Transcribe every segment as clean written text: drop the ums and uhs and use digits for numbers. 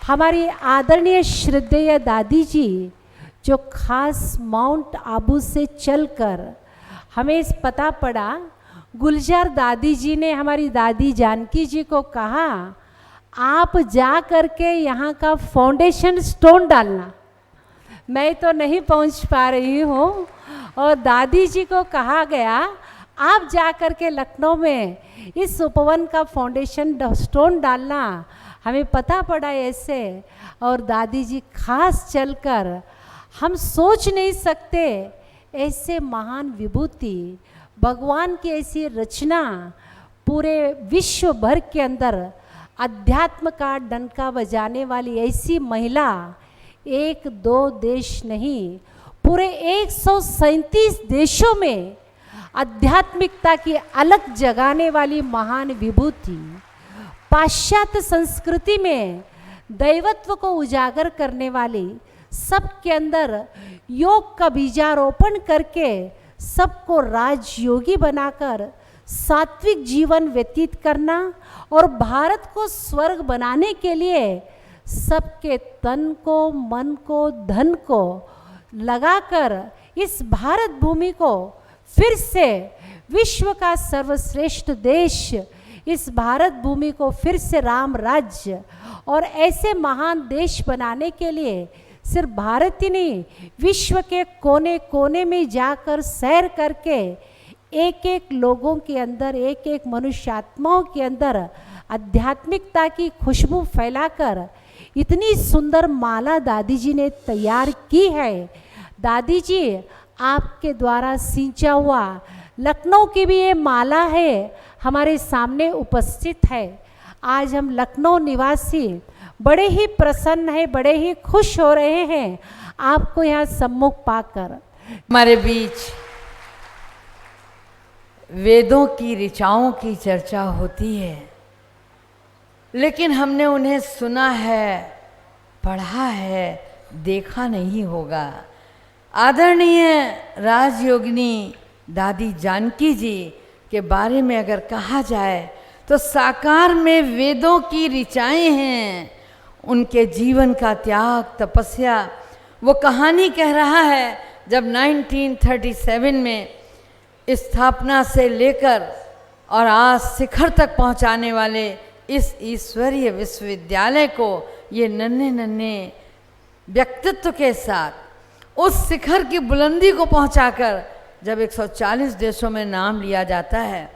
हमारी आदरणीय श्रद्धेय दादी जी जो खास माउंट आबू से चलकर हमें इस पता पड़ा, गुलजार दादी जी ने हमारी दादी जानकी जी को कहा आप जा करके यहाँ का फाउंडेशन स्टोन डालना। मैं तो नहीं पहुँच पा रही हूँ और दादी जी को कहा गया आप जा करके लखनऊ में इस उपवन का फाउंडेशन स्टोन डालना। हमें पता पड़ा ऐसे, और दादी जी खास चलकर, हम सोच नहीं सकते ऐसे महान विभूति, भगवान की ऐसी रचना पूरे विश्व भर के अंदर अध्यात्म का डंका बजाने वाली ऐसी महिला एक दो देश नहीं, पूरे 137 देशों में आध्यात्मिकता की अलग जगाने वाली महान विभूति, पाश्चात्य संस्कृति में दैवत्व को उजागर करने वाली, सबके अंदर योग का बीजारोपण करके सबको राजयोगी बनाकर सात्विक जीवन व्यतीत करना और भारत को स्वर्ग बनाने के लिए सबके तन को, मन को, धन को लगाकर इस भारत भूमि को फिर से विश्व का सर्वश्रेष्ठ देश, इस भारत भूमि को फिर से राम राज्य और ऐसे महान देश बनाने के लिए सिर्फ भारत ही नहीं, विश्व के कोने कोने में जाकर सैर करके एक एक लोगों के अंदर, एक एक मनुष्य आत्माओं के अंदर आध्यात्मिकता की खुशबू फैलाकर इतनी सुंदर माला दादी जी ने तैयार की है। दादी जी आपके द्वारा सींचा हुआ लखनऊ की भी ये माला है, हमारे सामने उपस्थित है। आज हम लखनऊ निवासी बड़े ही प्रसन्न हैं, बड़े ही खुश हो रहे हैं आपको यहाँ सम्मुख पाकर। हमारे बीच वेदों की ऋचाओं की चर्चा होती है, लेकिन हमने उन्हें सुना है, पढ़ा है, देखा नहीं होगा। आदरणीय राजयोगिनी दादी जानकी जी के बारे में अगर कहा जाए तो साकार में वेदों की ऋचाएं हैं। उनके जीवन का त्याग, तपस्या, वो कहानी कह रहा है जब 1937 में स्थापना से लेकर और आज शिखर तक पहुंचाने वाले इस ईश्वरीय विश्वविद्यालय को ये नन्हे नन्हे व्यक्तित्व के साथ उस शिखर की बुलंदी को पहुंचाकर जब 140 देशों में नाम लिया जाता है,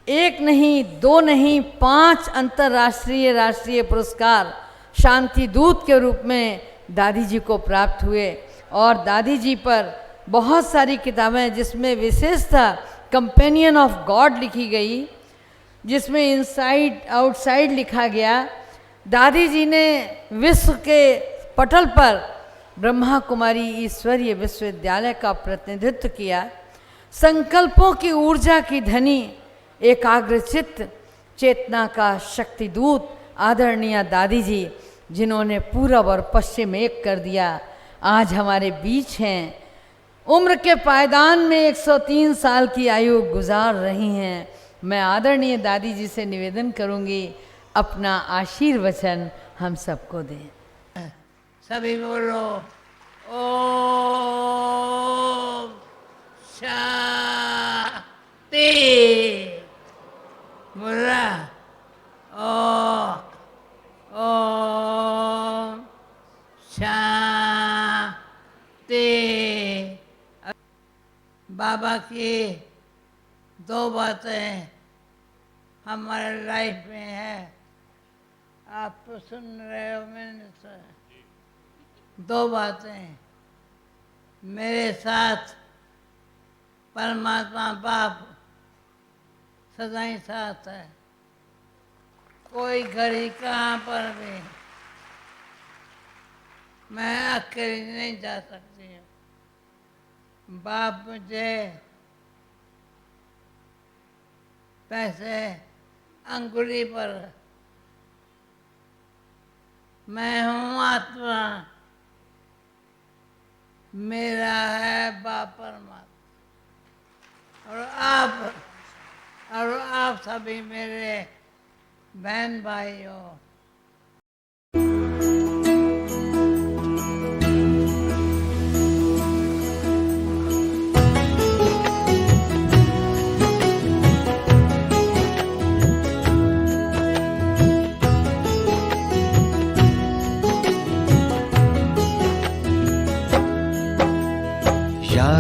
एक नहीं, दो नहीं, 5 अंतर्राष्ट्रीय राष्ट्रीय पुरस्कार शांति दूत के रूप में दादी जी को प्राप्त हुए। और दादी जी पर बहुत सारी किताबें, जिसमें विशेषतः कंपेनियन ऑफ गॉड लिखी गई, जिसमें इनसाइड आउटसाइड लिखा गया। दादी जी ने विश्व के पटल पर ब्रह्मा कुमारी ईश्वरीय विश्वविद्यालय का प्रतिनिधित्व किया। संकल्पों की ऊर्जा की धनी, एकाग्रचित्त चेतना का शक्तिदूत आदरणीय दादी जी, जिन्होंने पूरब और पश्चिम एक कर दिया, आज हमारे बीच हैं। उम्र के पायदान में 103 साल की आयु गुजार रही हैं। मैं आदरणीय दादी जी से निवेदन करूंगी अपना आशीर्वचन हम सबको दें। सभी बोलो ओम शांति। बोला ओम शांति। बाबा की 2 बातें हमारे लाइफ में है, आप तो सुन रहे हो। मैंने 2 बातें, मेरे साथ परमात्मा बाप सदा ही साथ है, कोई घड़ी कहाँ पर भी मैं अकेली नहीं जा सकती हूँ। बाप मुझे पैसे अंगुली पर, मैं हूँ आत्मा, मेरा है बाप परमात्मा, और आप सभी मेरे बहन भाई हो।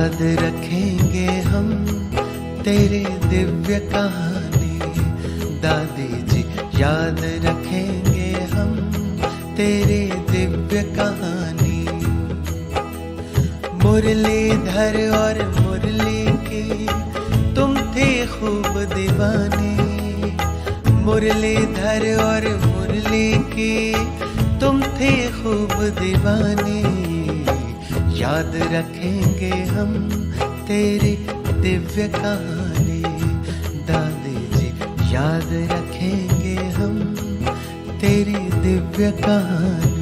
याद रखेंगे हम तेरी दिव्य कहानी। दादी जी याद रखेंगे हम तेरी दिव्य कहानी। मुरलीधर और मुरली की तुम थे खूब दीवानी। मुरलीधर और मुरली की तुम थे खूब दीवानी। याद रखेंगे हम तेरी दिव्य कहानी। दादी जी याद रखेंगे हम तेरी दिव्य कहानी।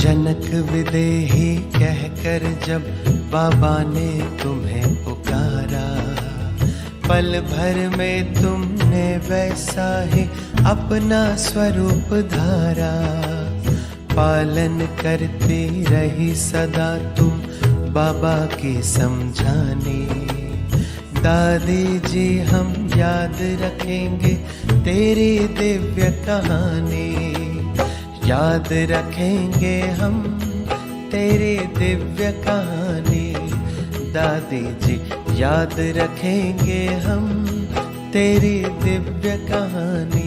जनक विदेही कहकर जब बाबा ने तुम्हें पुकारा, पल भर में तुमने वैसा ही अपना स्वरूप धारा। पालन करती रही सदा तुम बाबा की समझानी। दादी जी हम याद रखेंगे तेरी दिव्य कहानी। याद रखेंगे हम तेरी दिव्य कहानी। दादी जी याद रखेंगे हम तेरी दिव्य कहानी।